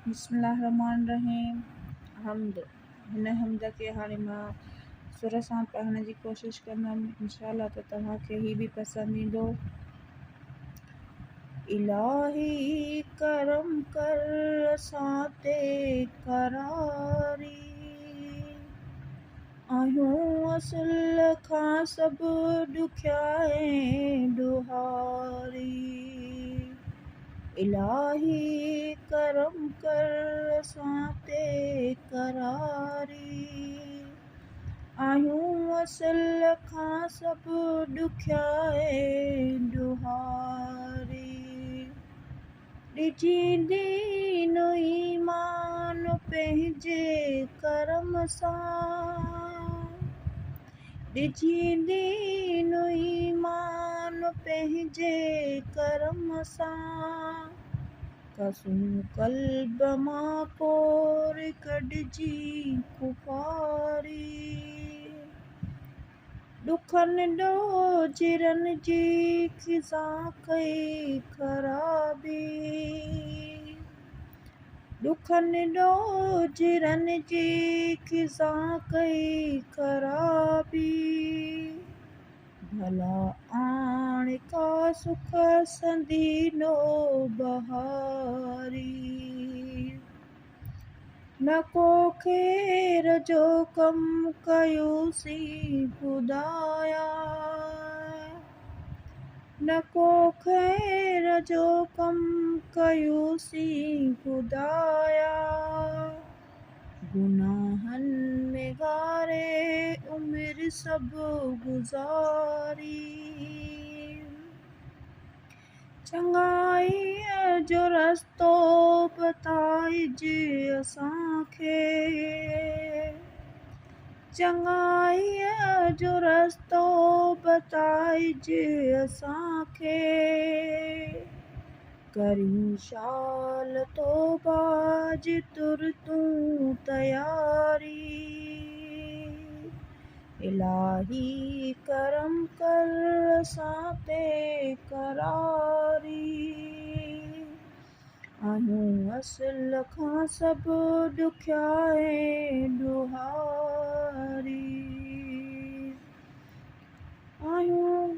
बिस्मिल्लाहिर्रहमानिर्रहीम। हम्द हिन हम्द खे हाणे मां सुर सां पढ़ण जी कोशिशि कंदमि। इंशाअल्लाह त तव्हांखे ही बि पसंदि ईंदो। इलाही करम कर असां ते करारी, आहियूं असुल खां सभु ॾुखिया ऐं ॾुहारी। इलाही करम कर असां ते करारी, आहियूं असुल खां सभु ॾुखिया ऐं ॾुहारी। ॾिजींदी न ईमान पंहिंजे करम सां, ॾिजींदी न ईमान पंहिंजे करम सां। कसूं क़ल्ब मां कोर कढिजी कुफारी, ॾुखनि ॾोजिरनि जी खिज़ा कई ख़राबी, ॾुखनि ॾोजिरनि जी खिज़ा कई ख़राबी। भला आण का सुख संदीनो बहारी, न को खैर जो कम कयोसीं खुदाया, न को खैर जो कम कयोसीं खुदाया। गुनाहनि में गारे उमिरि सभु गुज़ारी, चङाईअ जो रस्तो बताइज असांखे, चङाईअ जो रस्तो बताइज असांखे। करियूं शाल तौबा जी तुर तूं तयारी, इलाही करम कर असां ते करारी, आहियूं असुल खां सभु ॾुखिया ऐं ॾुहारी। आहियूं